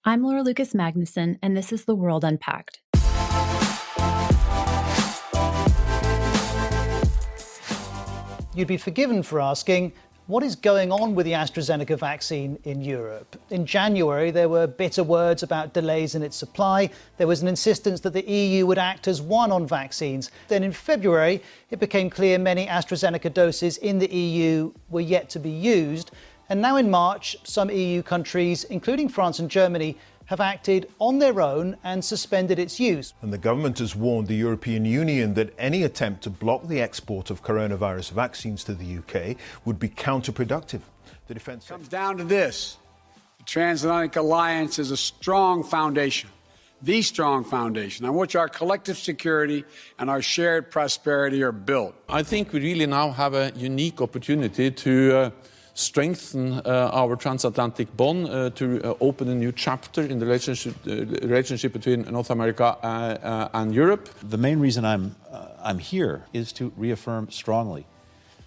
I'm Laura Lucas Magnuson, and this is The World Unpacked. You'd be forgiven for asking, what is going on with the AstraZeneca vaccine in Europe? In January, there were bitter words about delays in its supply. There was an insistence that the EU would act as one on vaccines. Then in February, it became clear many AstraZeneca doses in the EU were yet to be used. And now in March, some EU countries, including France and Germany, have acted on their own and suspended its use. And the government has warned the European Union that any attempt to block the export of coronavirus vaccines to the UK would be counterproductive. The defence comes down to this. The transatlantic alliance is a strong foundation, the strong foundation on which our collective security and our shared prosperity are built. I think we really now have a unique opportunity to strengthen our transatlantic bond, to open a new chapter in the relationship between North America and Europe. The main reason I'm here is to reaffirm strongly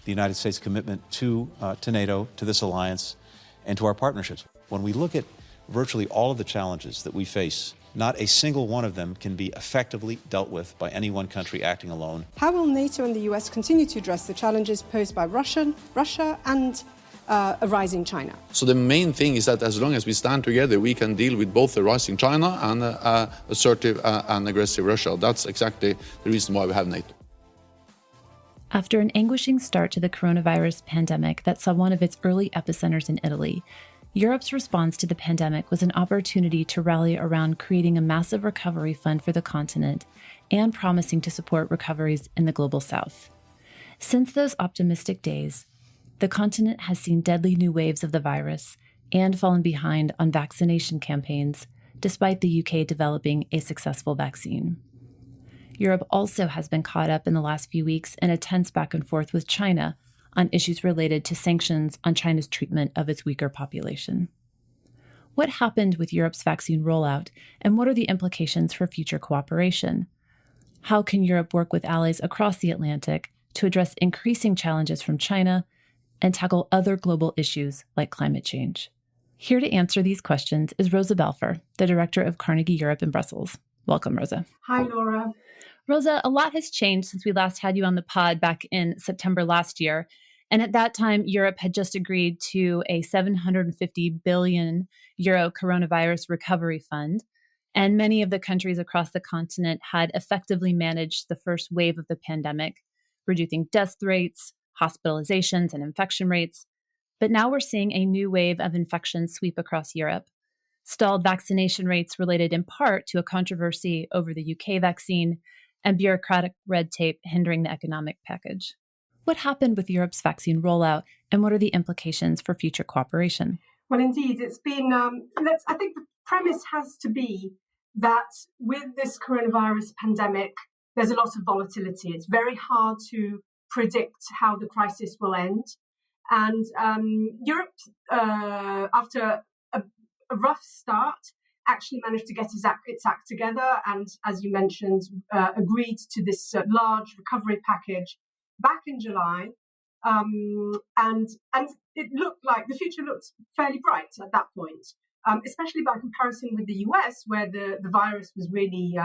the United States' commitment to NATO, to this alliance, and to our partnerships. When we look at virtually all of the challenges that we face, not a single one of them can be effectively dealt with by any one country acting alone. How will NATO and the US continue to address the challenges posed by Russia and a rising China? So the main thing is that as long as we stand together, we can deal with both the rising China and assertive and aggressive Russia. That's exactly the reason why we have NATO. After an anguishing start to the coronavirus pandemic that saw one of its early epicenters in Italy, Europe's response to the pandemic was an opportunity to rally around creating a massive recovery fund for the continent and promising to support recoveries in the global south. Since those optimistic days, the continent has seen deadly new waves of the virus and fallen behind on vaccination campaigns, despite the UK developing a successful vaccine. Europe also has been caught up in the last few weeks in a tense back and forth with China on issues related to sanctions on China's treatment of its weaker population. What happened with Europe's vaccine rollout, and what are the implications for future cooperation? How can Europe work with allies across the Atlantic to address increasing challenges from China and tackle other global issues like climate change? Here to answer these questions is Rosa Balfour, the director of Carnegie Europe in Brussels. Welcome, Rosa. Hi, Laura. Rosa, a lot has changed since we last had you on the pod back in September last year. And at that time, Europe had just agreed to a 750 billion euro coronavirus recovery fund. And many of the countries across the continent had effectively managed the first wave of the pandemic, reducing death rates, hospitalizations, and infection rates. But now we're seeing a new wave of infections sweep across Europe. Stalled vaccination rates related in part to a controversy over the UK vaccine, and bureaucratic red tape hindering the economic package. What happened with Europe's vaccine rollout, and what are the implications for future cooperation? Well, indeed, it's been, I think the premise has to be that with this coronavirus pandemic, there's a lot of volatility. It's very hard to predict how the crisis will end. And Europe, after a rough start, actually managed to get its act together and, as you mentioned, agreed to this large recovery package back in July. And it looked like the future looked fairly bright at that point, especially by comparison with the US, where the virus was really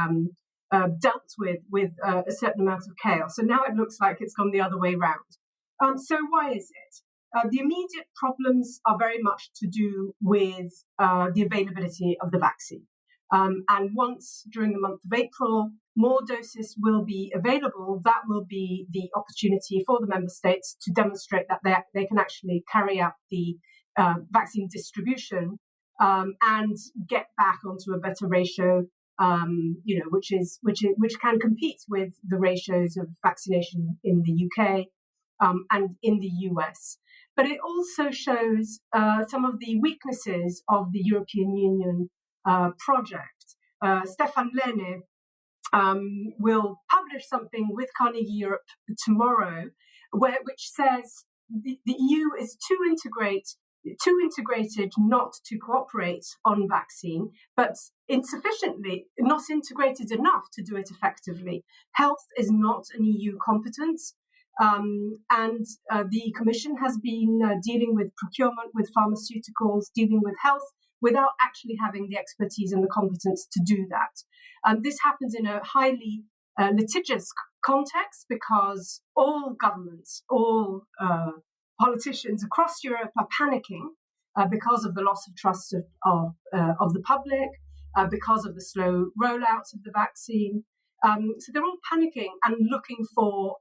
dealt with a certain amount of chaos. So now it looks like it's gone the other way round. So why is it? The immediate problems are very much to do with the availability of the vaccine. And once during the month of April, more doses will be available, that will be the opportunity for the member states to demonstrate that they can actually carry out the vaccine distribution and get back onto a better ratio, which can compete with the ratios of vaccination in the UK and in the US. But it also shows some of the weaknesses of the European Union project. Stefan Lehne will publish something with Carnegie Europe tomorrow, which says the EU is too integrated not to cooperate on vaccine, but not integrated enough to do it effectively. Health is not an EU competence. And the Commission has been dealing with procurement, with pharmaceuticals, dealing with health, without actually having the expertise and the competence to do that. This happens in a highly litigious context because all governments, all politicians across Europe are panicking because of the loss of trust of the public, because of the slow rollout of the vaccine. So they're all panicking and looking for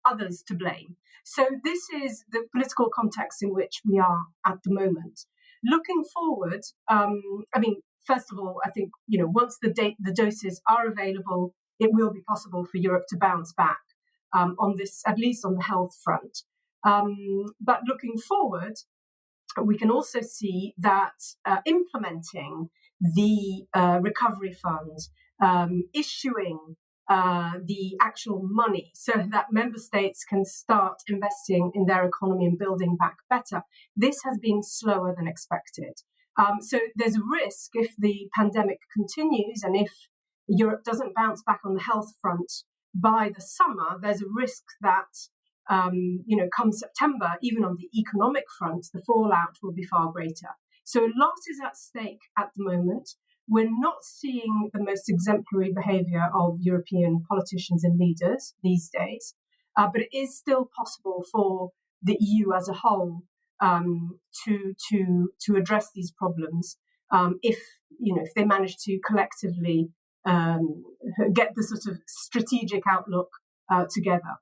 others to blame. So this is the political context in which we are at the moment. Looking forward, first of all, I think once the doses are available, it will be possible for Europe to bounce back on this, at least on the health front. But looking forward, we can also see that implementing the recovery fund, issuing the actual money so that member states can start investing in their economy and building back better, this has been slower than expected. So there's a risk if the pandemic continues and if Europe doesn't bounce back on the health front by the summer, there's a risk that come September, even on the economic front, the fallout will be far greater. So a lot is at stake at the moment. We're not seeing the most exemplary behaviour of European politicians and leaders these days, but it is still possible for the EU as a whole to address these problems if they manage to collectively get the sort of strategic outlook together.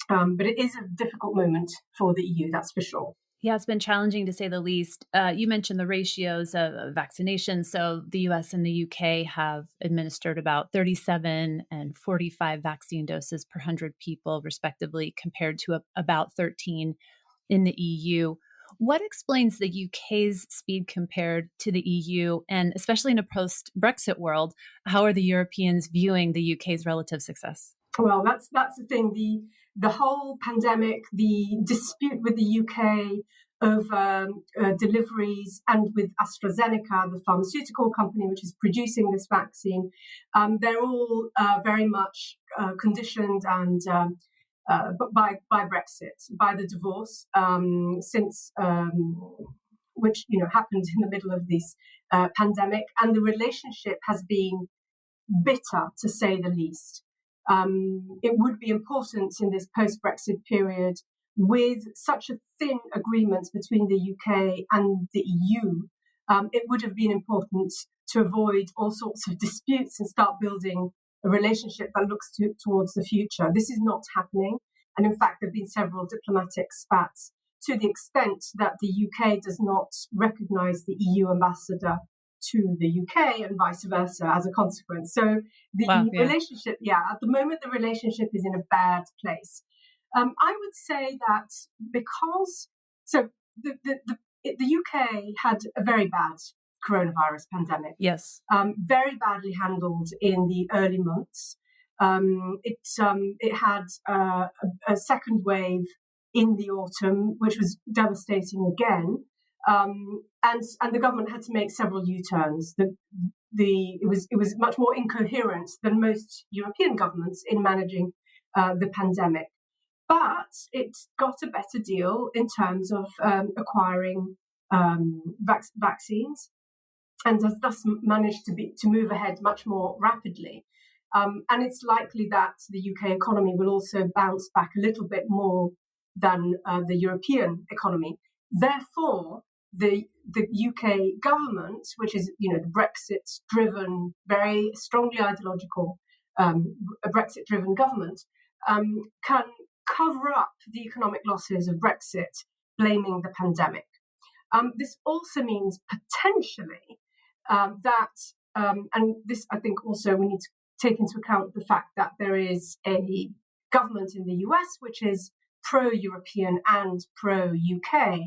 But it is a difficult moment for the EU, that's for sure. Yeah, it's been challenging to say the least. You mentioned the ratios of vaccination. So the U.S. and the U.K. have administered about 37 and 45 vaccine doses per 100 people, respectively, compared to about 13 in the EU. What explains the UK's speed compared to the EU? And especially in a post-Brexit world, how are the Europeans viewing the UK's relative success? Well, that's the thing. The whole pandemic, the dispute with the UK over deliveries and with AstraZeneca, the pharmaceutical company which is producing this vaccine, they're all very much conditioned and by Brexit, by the divorce, which happened in the middle of this pandemic, and the relationship has been bitter, to say the least. It would be important in this post-Brexit period, with such a thin agreement between the UK and the EU, it would have been important to avoid all sorts of disputes and start building a relationship that looks towards the future. This is not happening. And in fact, there have been several diplomatic spats to the extent that the UK does not recognise the EU ambassador to the UK and vice versa as a consequence. So the relationship, at the moment, the relationship is in a bad place. I would say that because, the UK had a very bad coronavirus pandemic. Yes. Very badly handled in the early months. It had a second wave in the autumn, which was devastating again. And the government had to make several U-turns. It was much more incoherent than most European governments in managing the pandemic. But it got a better deal in terms of acquiring vaccines, and has thus managed to move ahead much more rapidly. And it's likely that the UK economy will also bounce back a little bit more than the European economy. Therefore, the UK government, which is the Brexit-driven, very strongly ideological Brexit-driven government, can cover up the economic losses of Brexit, blaming the pandemic. This also means potentially that, and this I think also we need to take into account the fact that there is a government in the US which is pro-European and pro-UK,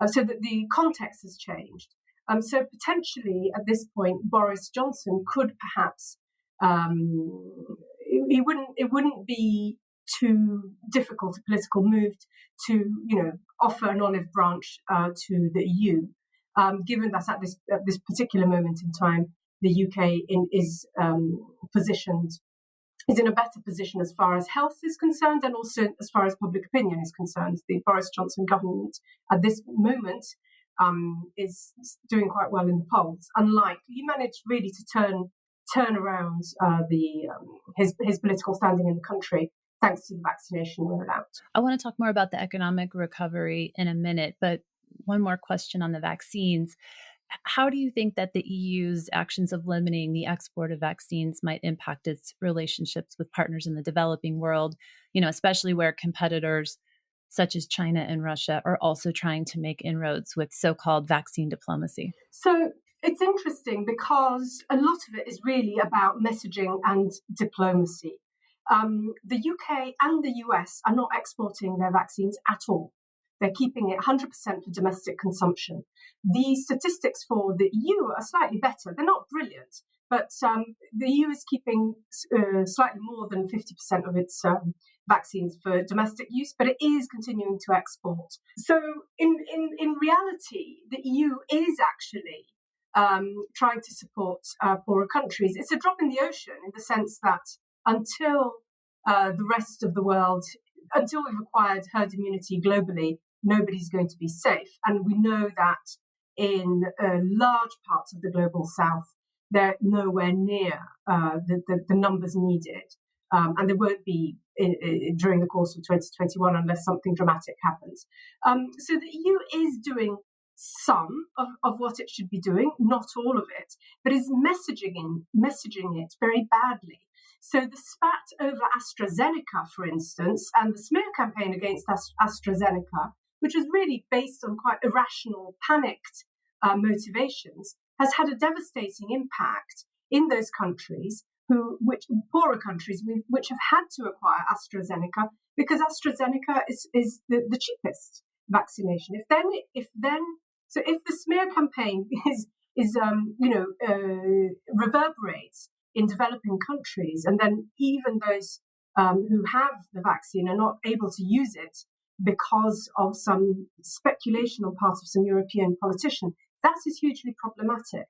so that the context has changed. So potentially at this point, Boris Johnson could perhaps, it wouldn't be too difficult a political move to, offer an olive branch to the EU, given that at this particular moment in time, the UK is in a better position as far as health is concerned, and also as far as public opinion is concerned. The Boris Johnson government at this moment is doing quite well in the polls. Unlike he managed really to turn around his political standing in the country thanks to the vaccination rollout. I want to talk more about the economic recovery in a minute, but one more question on the vaccines. How do you think that the EU's actions of limiting the export of vaccines might impact its relationships with partners in the developing world, especially where competitors such as China and Russia are also trying to make inroads with so-called vaccine diplomacy? So it's interesting because a lot of it is really about messaging and diplomacy. The UK and the US are not exporting their vaccines at all. They're keeping it 100% for domestic consumption. The statistics for the EU are slightly better. They're not brilliant, but the EU is keeping slightly more than 50% of its vaccines for domestic use, but it is continuing to export. So in reality, the EU is actually trying to support poorer countries. It's a drop in the ocean in the sense that until the rest of the world, until we've acquired herd immunity globally, nobody's going to be safe. And we know that in large parts of the global south, they're nowhere near the numbers needed. And they won't be during the course of 2021 unless something dramatic happens. So the EU is doing some of what it should be doing, not all of it, but is messaging it very badly. So the spat over AstraZeneca, for instance, and the smear campaign against AstraZeneca, which was really based on quite irrational, panicked motivations, has had a devastating impact in those countries, poorer countries, which have had to acquire AstraZeneca because AstraZeneca is the cheapest vaccination. If the smear campaign reverberates in developing countries, and then even those who have the vaccine are not able to use it because of some speculation on part of some European politician, that is hugely problematic.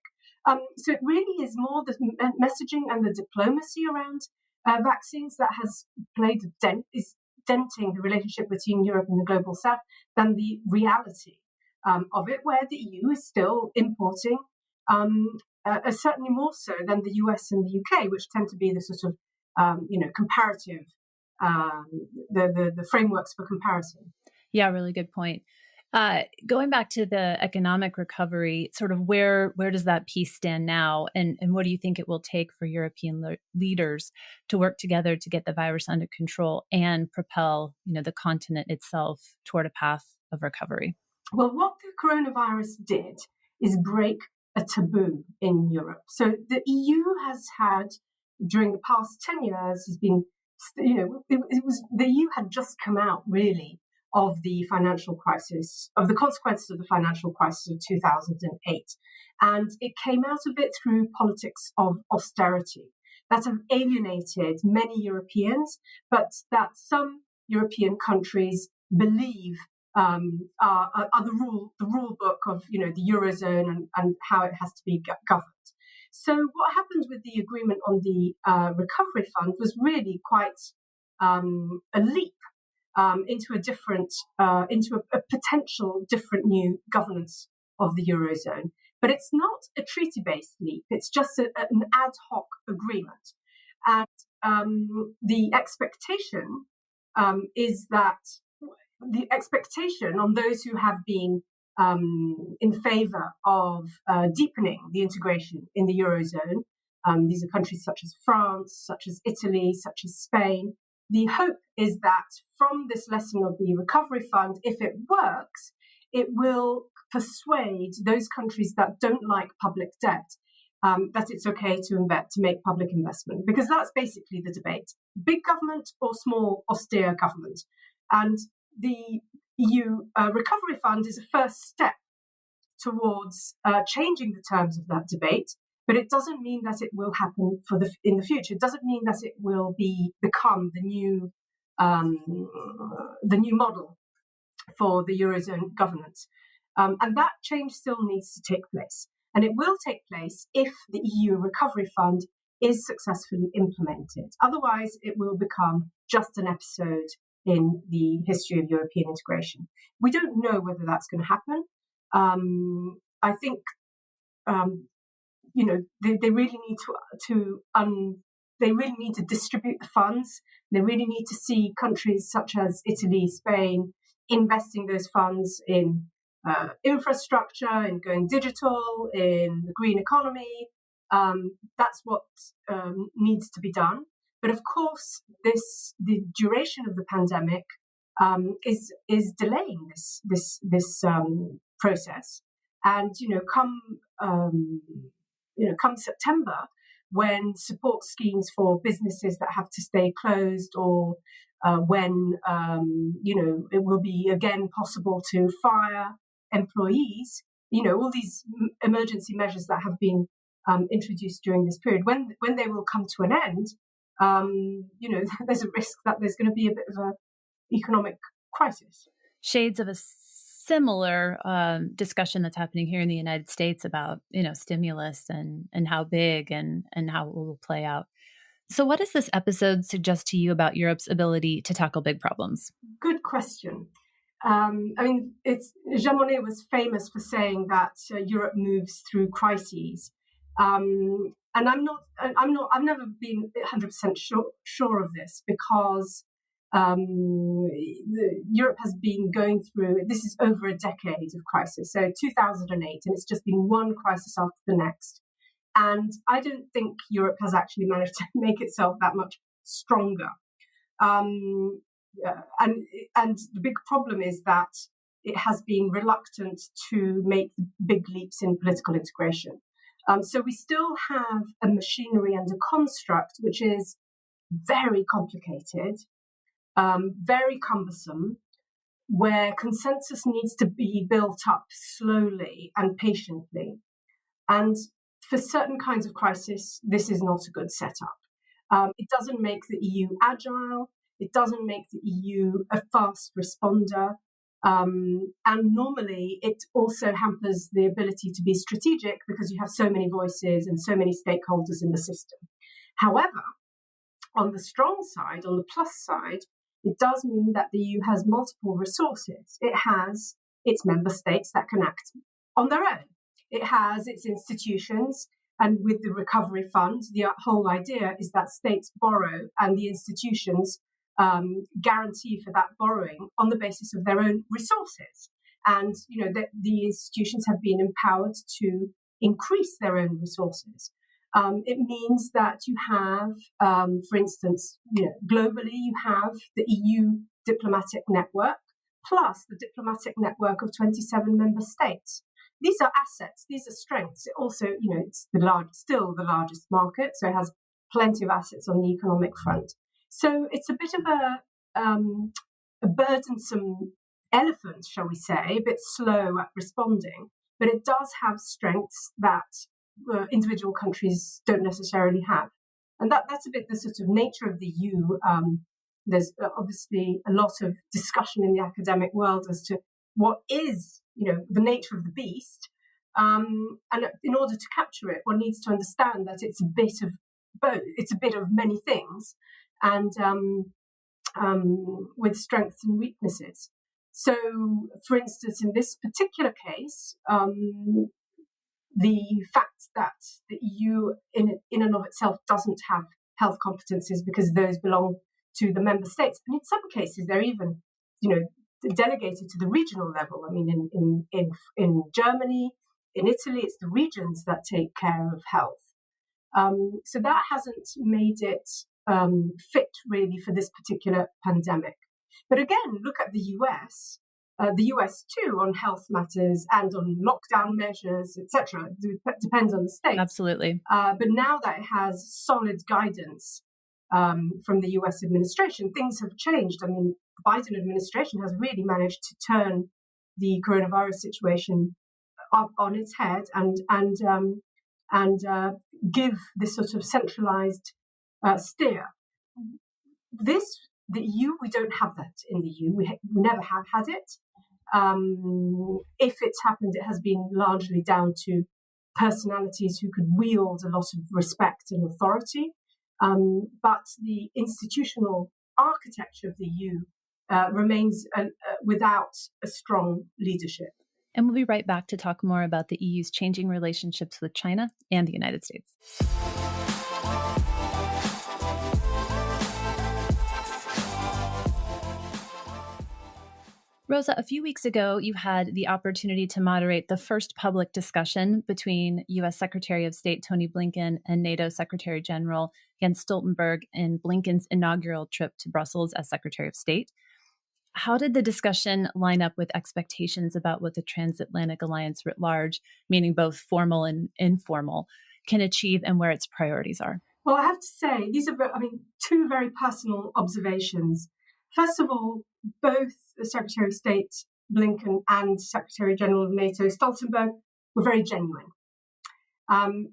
So it really is more the messaging and the diplomacy around vaccines that has played a dent, is denting the relationship between Europe and the global south than the reality of it, where the EU is still importing, certainly more so than the US and the UK, which tend to be the sort of comparative, the frameworks for comparison. Yeah, really good point. Going back to the economic recovery, sort of where does that piece stand now? And what do you think it will take for European leaders to work together to get the virus under control and propel, the continent itself toward a path of recovery? Well, what the coronavirus did is break a taboo in Europe. So the EU has had, during the past 10 years, has been, the EU had just come out really of the financial crisis, of the consequences of the financial crisis of 2008. And it came out of it through politics of austerity that have alienated many Europeans, but that some European countries believe are the rule book of the Eurozone and how it has to be governed. So what happened with the agreement on the recovery fund was really quite a leap into a potential different new governance of the Eurozone. But it's not a treaty-based leap. It's just an ad hoc agreement. And the expectation is that the expectation on those who have been in favour of deepening the integration in the Eurozone, these are countries such as France, such as Italy, such as Spain. The hope is that from this lesson of the recovery fund, if it works, it will persuade those countries that don't like public debt that it's okay to make public investment, because that's basically the debate: big government or small austere government. And the EU recovery fund is a first step towards changing the terms of that debate. But it doesn't mean that it will happen in the future. It doesn't mean that it will become the new model for the Eurozone governance. And that change still needs to take place. And it will take place if the EU Recovery Fund is successfully implemented. Otherwise, it will become just an episode in the history of European integration. We don't know whether that's going to happen. I think they really need they really need to distribute the funds. They really need to see countries such as Italy, Spain, investing those funds in infrastructure, in going digital, in the green economy. That's what needs to be done. But of course, the duration of the pandemic is delaying this process. And come September, when support schemes for businesses that have to stay closed, or when it will be again possible to fire employees, all these emergency measures that have been introduced during this period, when they will come to an end, there's a risk that there's going to be a bit of an economic crisis. Shades of a similar discussion that's happening here in the United States about, stimulus and how big and how it will play out. So what does this episode suggest to you about Europe's ability to tackle big problems? Good question. Jean Monnet was famous for saying that Europe moves through crises. And I've never been 100% sure of this, because Europe has been going through, this is over a decade of crisis. So 2008, and it's just been one crisis after the next. And I don't think Europe has actually managed to make itself that much stronger. And the big problem is that it has been reluctant to make big leaps in political integration. So we still have a machinery and a construct which is very complicated, very cumbersome, where consensus needs to be built up slowly and patiently. And for certain kinds of crisis, this is not a good setup. It doesn't make the EU agile. It doesn't make the EU a fast responder. And normally it also hampers the ability to be strategic, because you have so many voices and so many stakeholders in the system. However, on the strong side, on the plus side, it does mean that the EU has multiple resources. It has its member states that can act on their own. It has its institutions, and with the recovery fund, the whole idea is that states borrow and the institutions guarantee for that borrowing on the basis of their own resources. And, the institutions have been empowered to increase their own resources. It means that you have, for instance, globally, you have the EU diplomatic network plus the diplomatic network of 27 member states. These are assets, these are strengths. It also, it's still the largest market, so it has plenty of assets on the economic front. So it's a bit of a burdensome elephant, shall we say, a bit slow at responding, but it does have strengths that individual countries don't necessarily have. And that's a bit the sort of nature of the EU. There's obviously a lot of discussion in the academic world as to what is, the nature of the beast. And in order to capture it, one needs to understand that it's a bit of both. It's a bit of many things, and with strengths and weaknesses. So, for instance, in this particular case, the fact that the EU in and of itself doesn't have health competencies because those belong to the member states, and in some cases they're even, delegated to the regional level. I mean, in Germany, in Italy, it's the regions that take care of health. So that hasn't made it fit really for this particular pandemic. But again, look at the US. The US too, on health matters and on lockdown measures, etc. Depends on the state. Absolutely. But now that it has solid guidance from the US administration, things have changed. I mean, the Biden administration has really managed to turn the coronavirus situation up on its head and give this sort of centralized steer. The EU, we don't have that in the EU. We never have had it. If it's happened, it has been largely down to personalities who could wield a lot of respect and authority. But the institutional architecture of the EU remains without a strong leadership. And we'll be right back to talk more about the EU's changing relationships with China and the United States. Rosa, a few weeks ago, you had the opportunity to moderate the first public discussion between U.S. Secretary of State Tony Blinken and NATO Secretary General Jens Stoltenberg in Blinken's inaugural trip to Brussels as Secretary of State. How did the discussion line up with expectations about what the transatlantic alliance writ large, meaning both formal and informal, can achieve and where its priorities are? Well, I have to say, these are, two very personal observations. First of all, both the Secretary of State Blinken and Secretary General of NATO Stoltenberg were very genuine.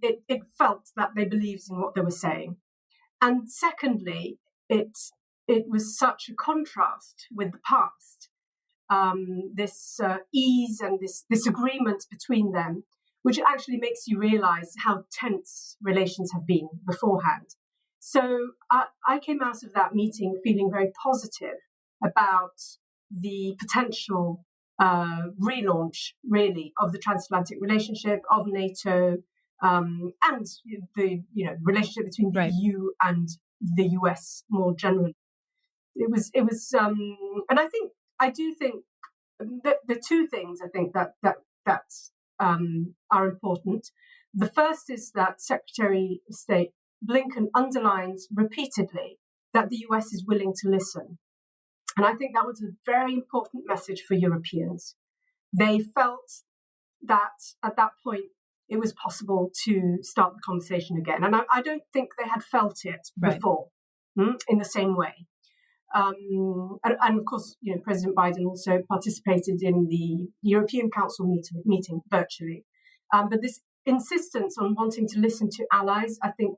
It felt that they believed in what they were saying. And secondly, it was such a contrast with the past, this ease and this agreement between them, which actually makes you realize how tense relations have been beforehand. So I came out of that meeting feeling very positive about the potential relaunch, really, of the transatlantic relationship, of NATO, and the relationship between the EU and the US more generally. It was, and I do think that the two things I think that are important. The first is that Secretary of State Blinken underlines repeatedly that the US is willing to listen. And I think that was a very important message for Europeans. They felt that at that point it was possible to start the conversation again. And I don't think they had felt it before in the same way. And of course, President Biden also participated in the European Council meeting virtually. But this insistence on wanting to listen to allies, I think,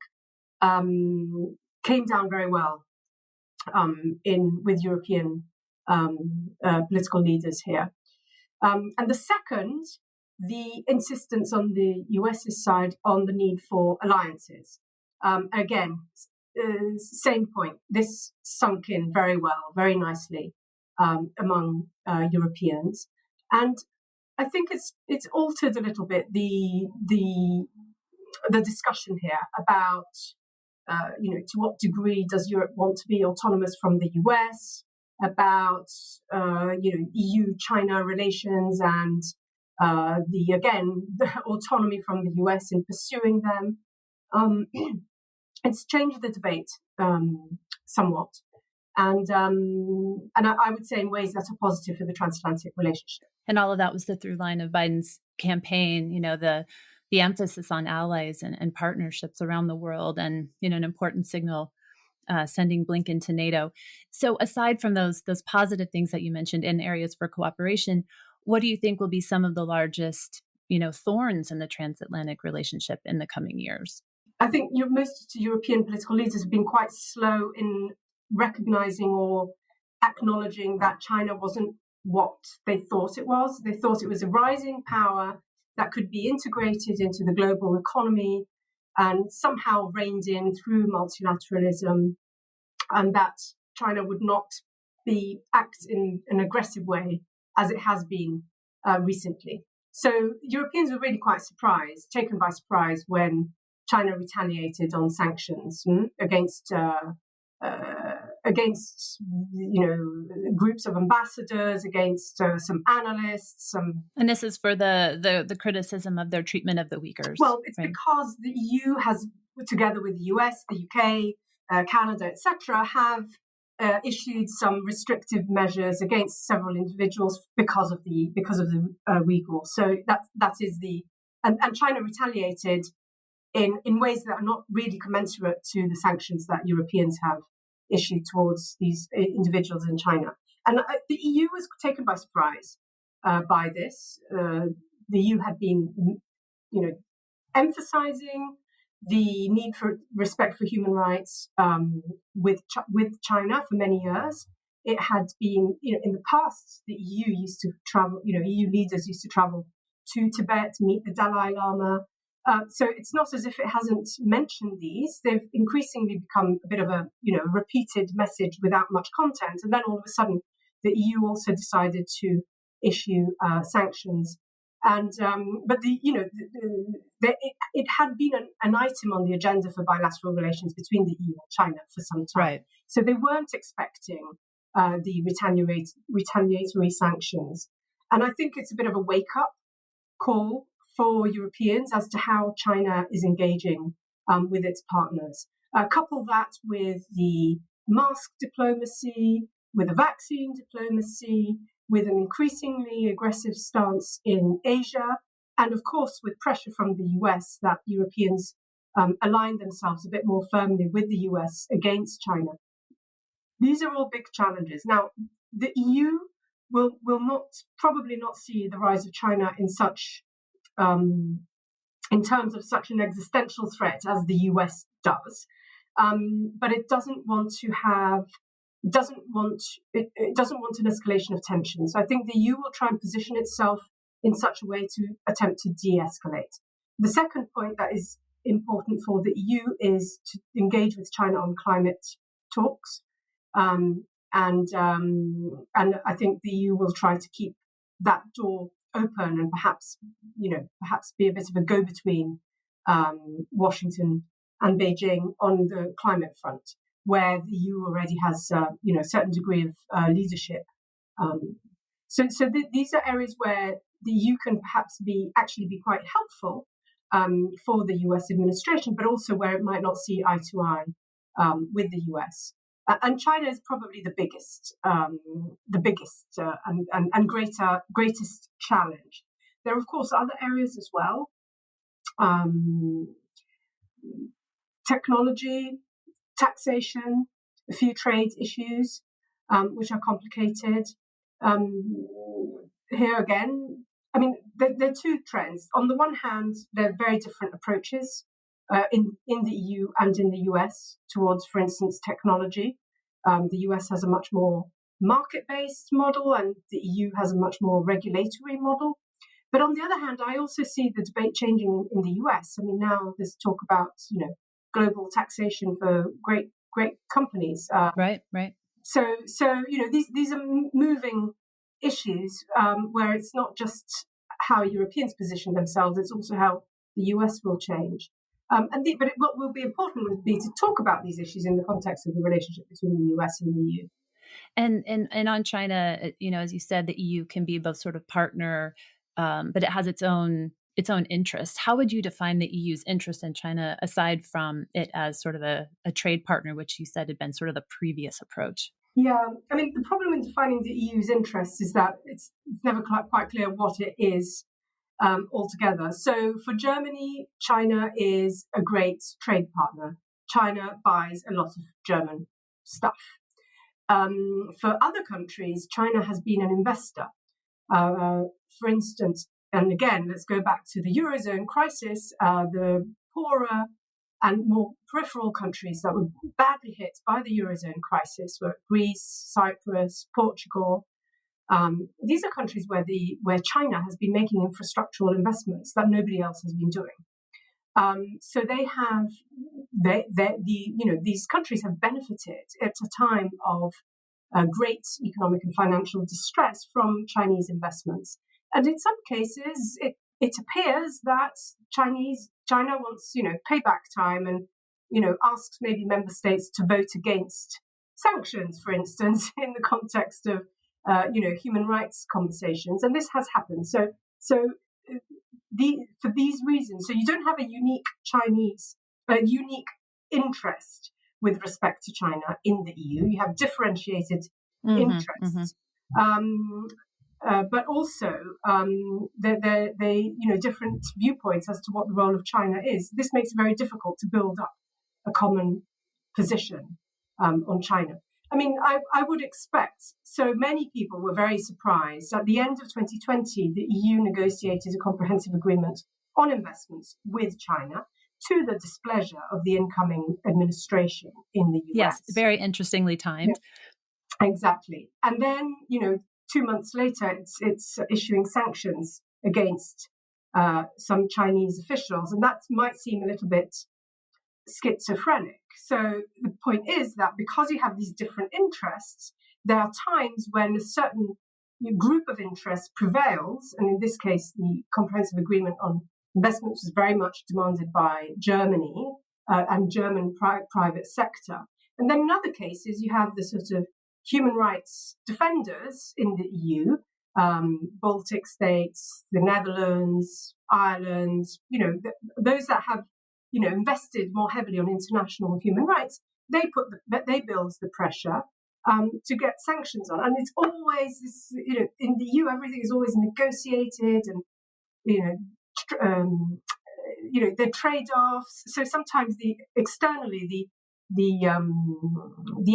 came down very well with European political leaders here. And the second, the insistence on the US's side on the need for alliances. Again, same point. This sunk in very well, very nicely among Europeans, and I think it's altered a little bit the discussion here about to what degree does Europe want to be autonomous from the US, about EU-China relations and the autonomy from the US in pursuing them. It's changed the debate somewhat, and I would say in ways that are positive for the transatlantic relationship. And all of that was the through line of Biden's campaign, the emphasis on allies and partnerships around the world, and an important signal sending Blinken to NATO. So aside from those positive things that you mentioned in areas for cooperation, what do you think will be some of the largest thorns in the transatlantic relationship in the coming years? I think most European political leaders have been quite slow in recognizing or acknowledging that China wasn't what they thought it was. They thought it was a rising power that could be integrated into the global economy and somehow reined in through multilateralism, and that China would not act in an aggressive way as it has been recently. So Europeans were really quite taken by surprise when China retaliated on sanctions against groups of ambassadors, against some analysts. And this is for the criticism of their treatment of the Uyghurs. Well, it's because the EU has, together with the US, the UK, Canada, etc., have issued some restrictive measures against several individuals because of the Uyghurs. So that is and China retaliated in ways that are not really commensurate to the sanctions that Europeans have issued towards these individuals in China. And the EU was taken by surprise by this. The EU had been, emphasizing the need for respect for human rights with China for many years. It had been, in the past, the EU used to travel, EU leaders used to travel to Tibet to meet the Dalai Lama. So it's not as if it hasn't mentioned these. They've increasingly become a bit of a, repeated message without much content. And then all of a sudden, the EU also decided to issue sanctions And but it had been an item on the agenda for bilateral relations between the EU and China for some time. Right. So they weren't expecting the retaliatory sanctions. And I think it's a bit of a wake-up call for Europeans as to how China is engaging with its partners. Couple that with the mask diplomacy, with the vaccine diplomacy, with an increasingly aggressive stance in Asia, and of course with pressure from the US that Europeans align themselves a bit more firmly with the US against China. These are all big challenges. Now, the EU will probably not see the rise of China in such in terms of such an existential threat as the US does, but it doesn't want an escalation of tension. So I think the EU will try and position itself in such a way to attempt to de-escalate. The second point that is important for the EU is to engage with China on climate talks, and I think the EU will try to keep that door open and perhaps be a bit of a go-between Washington and Beijing on the climate front, where the EU already has a certain degree of leadership. So these are areas where the EU can perhaps actually be quite helpful for the US administration, but also where it might not see eye to eye with the US. And China is probably the biggest and greatest challenge. There are, of course, other areas as well. Technology, taxation, a few trade issues, which are complicated. Here again, I mean, there are two trends. On the one hand, there are very different approaches in the EU and in the US towards, for instance, technology. The US has a much more market-based model and the EU has a much more regulatory model. But on the other hand, I also see the debate changing in the US. I mean, now there's talk about, global taxation for great companies. Right. So these are moving issues where it's not just how Europeans position themselves, it's also how the US will change. But what will be important would be to talk about these issues in the context of the relationship between the US and the EU. And on China, as you said, the EU can be both sort of partner, but it has its own interests. How would you define the EU's interest in China aside from it as sort of a trade partner, which you said had been sort of the previous approach? Yeah, I mean, the problem in defining the EU's interests is that it's never quite clear what it is altogether. So for Germany, China is a great trade partner. China buys a lot of German stuff. For other countries, China has been an investor. For instance, and again, let's go back to the Eurozone crisis, the poorer and more peripheral countries that were badly hit by the Eurozone crisis were Greece, Cyprus, Portugal. These are countries where China has been making infrastructural investments that nobody else has been doing. So they have, these countries have benefited at a time of great economic and financial distress from Chinese investments. And in some cases, it appears that China wants, payback time and, asks maybe member states to vote against sanctions, for instance, in the context of, human rights conversations. And this has happened. So for these reasons, so you don't have a unique interest with respect to China in the EU. You have differentiated interests. But also, different viewpoints as to what the role of China is. This makes it very difficult to build up a common position on China. I mean, I would expect, so many people were very surprised. At the end of 2020, the EU negotiated a comprehensive agreement on investments with China to the displeasure of the incoming administration in the US. Yes, very interestingly timed. Yeah, exactly. And then, 2 months later, it's issuing sanctions against some Chinese officials. And that might seem a little bit schizophrenic. So the point is that because you have these different interests, there are times when a certain group of interests prevails, and in this case, the comprehensive agreement on investments was very much demanded by Germany and German private sector. And then in other cases, you have the sort of human rights defenders in the EU, Baltic states, the Netherlands, Ireland, those that have, invested more heavily on international human rights. They build the pressure to get sanctions on, and it's always this. In the EU, everything is always negotiated, and the trade-offs. So sometimes externally the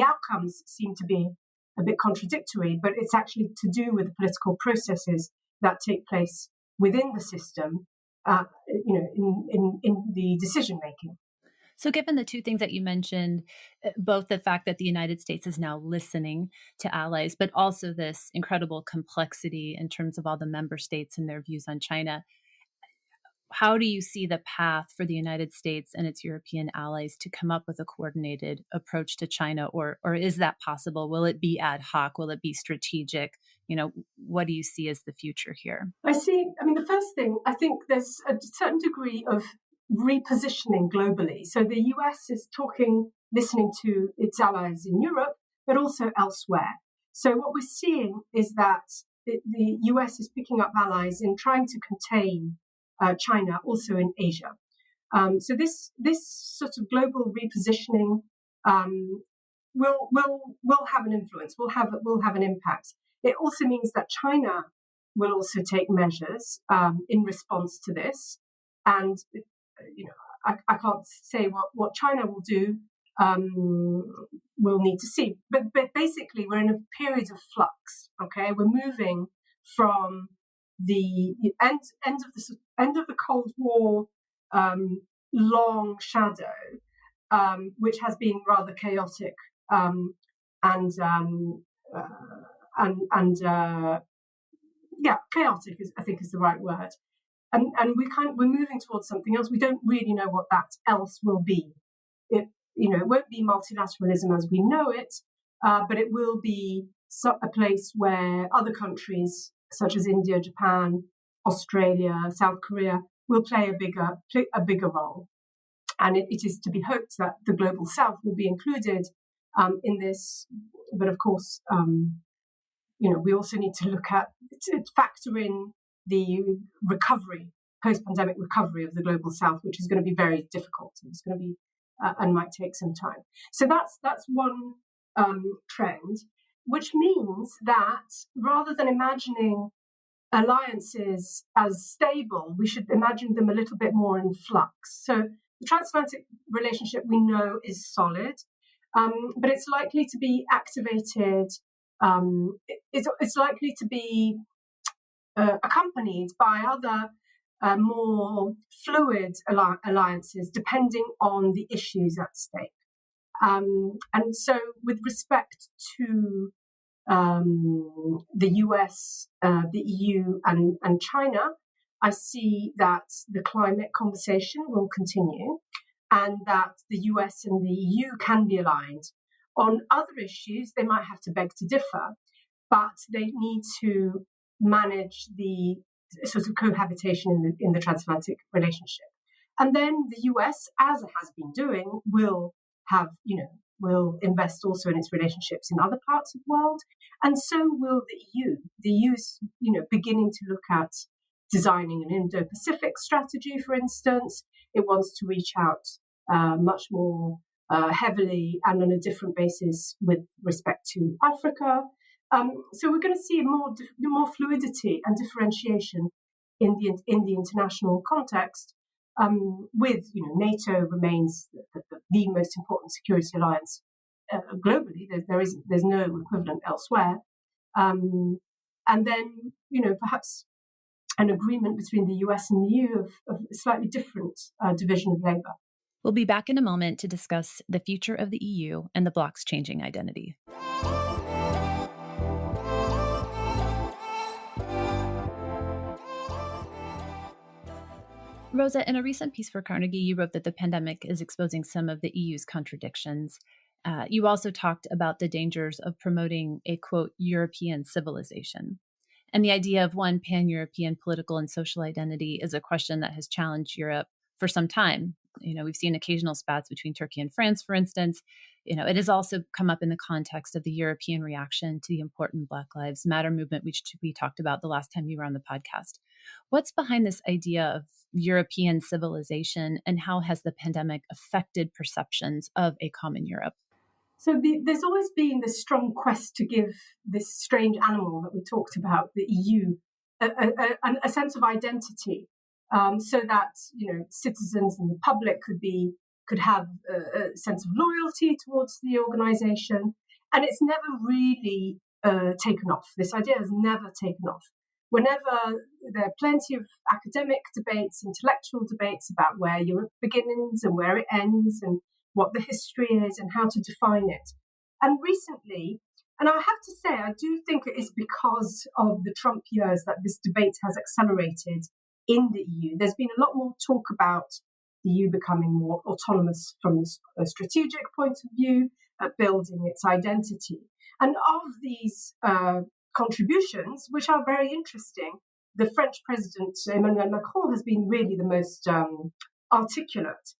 outcomes seem to be a bit contradictory, but it's actually to do with the political processes that take place within the system, in the decision making. So given the two things that you mentioned, both the fact that the United States is now listening to allies, but also this incredible complexity in terms of all the member states and their views on China, how do you see the path for the United States and its European allies to come up with a coordinated approach to China, or is that possible? Will it be ad hoc? Will it be strategic? What do you see as the future here? The first thing, I think there's a certain degree of repositioning globally. So the US is listening to its allies in Europe, but also elsewhere. So what we're seeing is that the US is picking up allies in trying to contain China, also in Asia. So this sort of global repositioning will have an influence. Will have an impact. It also means that China will also take measures in response to this. And I can't say what China will do. We'll need to see. But basically, we're in a period of flux. Okay, we're moving from the end of the Cold War long shadow, which has been rather chaotic chaotic I think is the right word. And we're moving towards something else. We don't really know what that else will be. It won't be multilateralism as we know it, but it will be a place where other countries such as India, Japan, Australia, South Korea will play a bigger role. And it is to be hoped that the global South will be included in this. But of course, we also need to factor in the post-pandemic recovery of the global South, which is going to be very difficult. It's going to be and might take some time. So that's one trend, which means that rather than imagining alliances as stable, we should imagine them a little bit more in flux. So the transatlantic relationship we know is solid, but it's likely to be activated. It's likely to be accompanied by other more fluid alliances, depending on the issues at stake. And so, with respect to the US, the EU, and China, I see that the climate conversation will continue, and that the US and the EU can be aligned. On other issues, they might have to beg to differ, but they need to manage the sort of cohabitation in the transatlantic relationship. And then the US, as it has been doing, will invest also in its relationships in other parts of the world, and so will the EU. The EU is, beginning to look at designing an Indo-Pacific strategy, for instance. It wants to reach out much more heavily and on a different basis with respect to Africa. So we're going to see more fluidity and differentiation in the international context. With NATO remains the most important security alliance globally. There's no equivalent elsewhere. And then perhaps an agreement between the US and the EU of a slightly different division of labour. We'll be back in a moment to discuss the future of the EU and the bloc's changing identity. Rosa, in a recent piece for Carnegie, you wrote that the pandemic is exposing some of the EU's contradictions. You also talked about the dangers of promoting a, quote, European civilization. And the idea of one pan-European political and social identity is a question that has challenged Europe for some time. We've seen occasional spats between Turkey and France, for instance. It has also come up in the context of the European reaction to the important Black Lives Matter movement, which we talked about the last time you were on the podcast. What's behind this idea of European civilization, and how has the pandemic affected perceptions of a common Europe? So there's always been this strong quest to give this strange animal that we talked about, the EU, a sense of identity, so that citizens and the public could have a sense of loyalty towards the organisation, and it's never really taken off. This idea has never taken off. Whenever there are plenty of academic debates, intellectual debates about where Europe begins and where it ends, and what the history is and how to define it. And recently, and I have to say, I do think it is because of the Trump years that this debate has accelerated in the EU. There's been a lot more talk about the EU becoming more autonomous from a strategic point of view, building its identity. And of these contributions, which are very interesting, the French president, Emmanuel Macron, has been really the most articulate.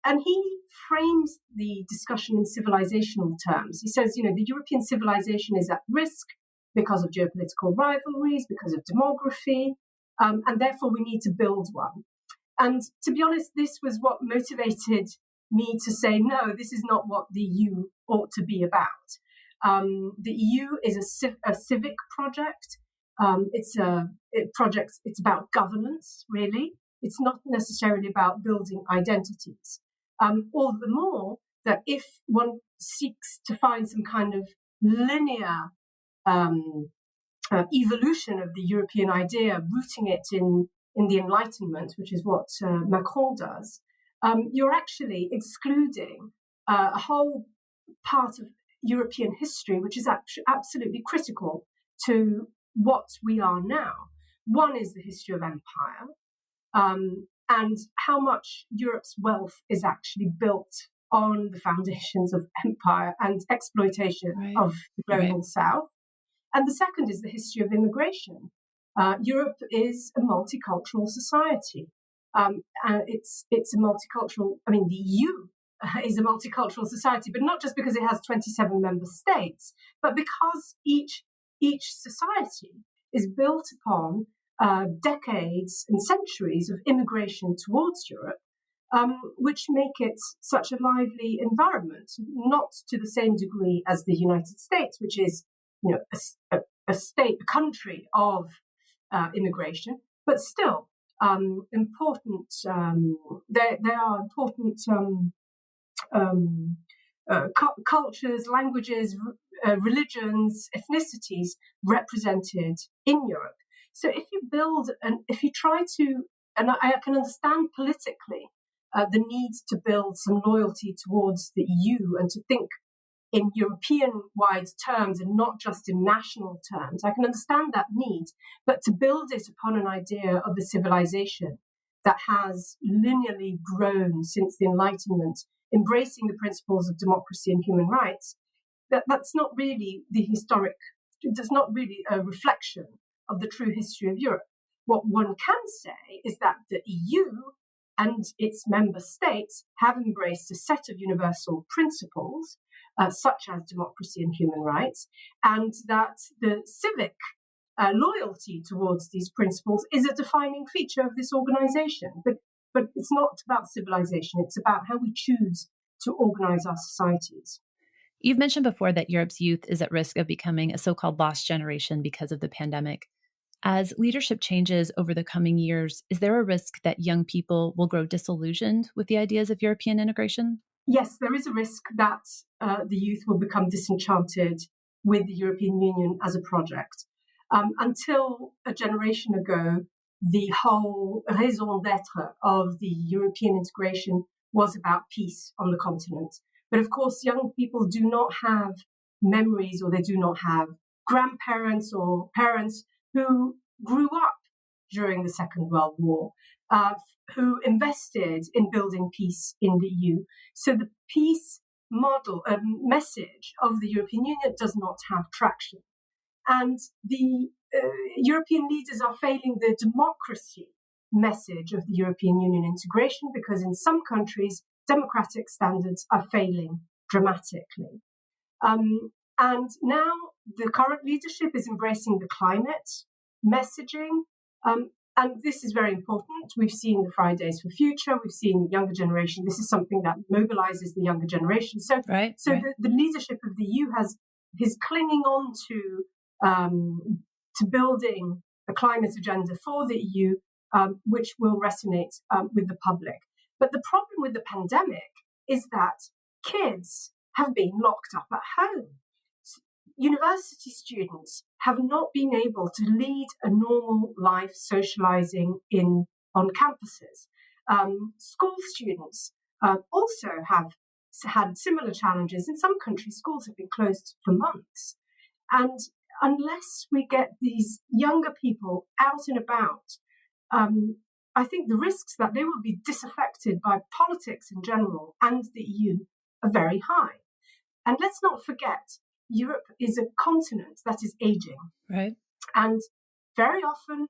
And he frames the discussion in civilizational terms. He says, the European civilization is at risk because of geopolitical rivalries, because of demography, and therefore we need to build one. And to be honest, this was what motivated me to say, no, this is not what the EU ought to be about. The EU is a civic project. It's about governance, really. It's not necessarily about building identities. All the more that if one seeks to find some kind of linear evolution of the European idea, rooting it in the Enlightenment, which is what Macron does, you're actually excluding a whole part of European history, which is absolutely critical to what we are now. One is the history of empire, and how much Europe's wealth is actually built on the foundations of empire and exploitation of the global south. And the second is the history of immigration. Europe is a multicultural society. And it's a multicultural, the EU is a multicultural society, but not just because it has 27 member states, but because each society is built upon decades and centuries of immigration towards Europe, which make it such a lively environment, not to the same degree as the United States, which is a country of immigration, but still important. There are important cultures, languages, religions, ethnicities represented in Europe. So if you try to, and I can understand politically the need to build some loyalty towards the EU and to think in European-wide terms and not just in national terms. I can understand that need, but to build it upon an idea of a civilization that has linearly grown since the Enlightenment, embracing the principles of democracy and human rights, that's not really that's not really a reflection of the true history of Europe. What one can say is that the EU and its member states have embraced a set of universal principles, such as democracy and human rights, and that the civic loyalty towards these principles is a defining feature of this organization. But it's not about civilization, it's about how we choose to organize our societies. You've mentioned before that Europe's youth is at risk of becoming a so-called lost generation because of the pandemic. As leadership changes over the coming years, is there a risk that young people will grow disillusioned with the ideas of European integration? Yes, there is a risk that the youth will become disenchanted with the European Union as a project. Until a generation ago, the whole raison d'être of the European integration was about peace on the continent. But of course, young people do not have memories, or they do not have grandparents or parents who grew up during the Second World War, who invested in building peace in the EU. So the peace model, message of the European Union does not have traction. And the European leaders are failing the democracy message of the European Union integration because in some countries, democratic standards are failing dramatically. And now the current leadership is embracing the climate messaging. And this is very important. We've seen the Fridays for Future. We've seen the younger generation. This is something that mobilizes the younger generation. So the leadership of the EU is clinging on to building a climate agenda for the EU, which will resonate with the public. But the problem with the pandemic is that kids have been locked up at home. University students have not been able to lead a normal life socializing on campuses. School students also have had similar challenges. In some countries, schools have been closed for months. And unless we get these younger people out and about, I think the risks that they will be disaffected by politics in general and the EU are very high. And let's not forget, Europe is a continent that is aging. Right. And very often,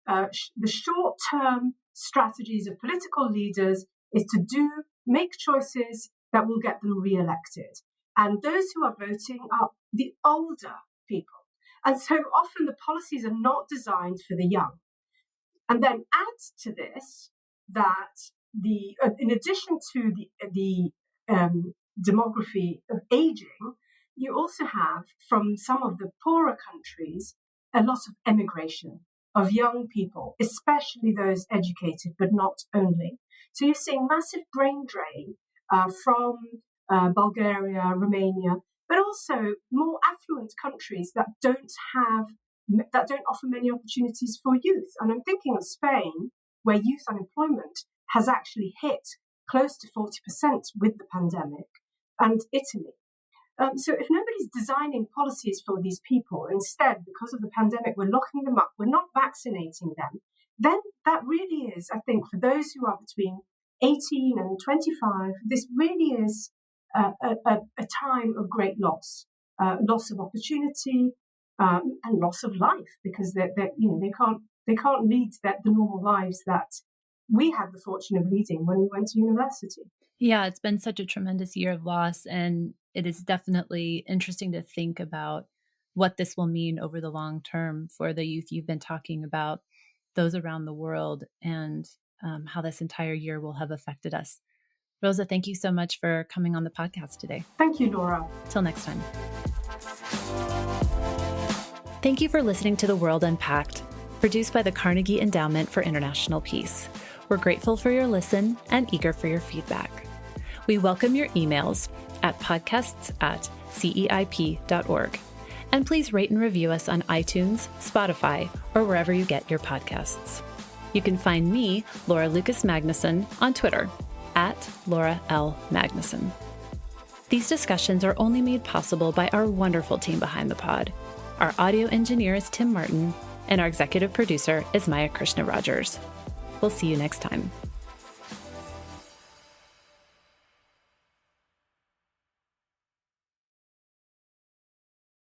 the short-term strategies of political leaders is to make choices that will get them re-elected. And those who are voting are the older people. And so often the policies are not designed for the young. And then add to this that in addition to the demography of aging, you also have, from some of the poorer countries, a lot of emigration of young people, especially those educated, but not only. So you're seeing massive brain drain from Bulgaria, Romania, but also more affluent countries that don't offer many opportunities for youth. And I'm thinking of Spain, where youth unemployment has actually hit close to 40% with the pandemic, and Italy. So if nobody's designing policies for these people, instead, because of the pandemic, we're locking them up, we're not vaccinating them, then that really is, I think, for those who are between 18 and 25, this really is a time of great loss of opportunity and loss of life, because they can't lead the normal lives that we had the fortune of leading when we went to university. Yeah, it's been such a tremendous year of loss, and it is definitely interesting to think about what this will mean over the long term for the youth you've been talking about, those around the world, and how this entire year will have affected us. Rosa, thank you so much for coming on the podcast today. Thank you, Laura. Till next time. Thank you for listening to The World Unpacked, produced by the Carnegie Endowment for International Peace. We're grateful for your listen and eager for your feedback. We welcome your emails at podcasts@ceip.org. And please rate and review us on iTunes, Spotify, or wherever you get your podcasts. You can find me, Laura Lucas Magnuson, on Twitter @Laura L. Magnuson. These discussions are only made possible by our wonderful team behind the pod. Our audio engineer is Tim Martin, and our executive producer is Maya Krishna Rogers. We'll see you next time.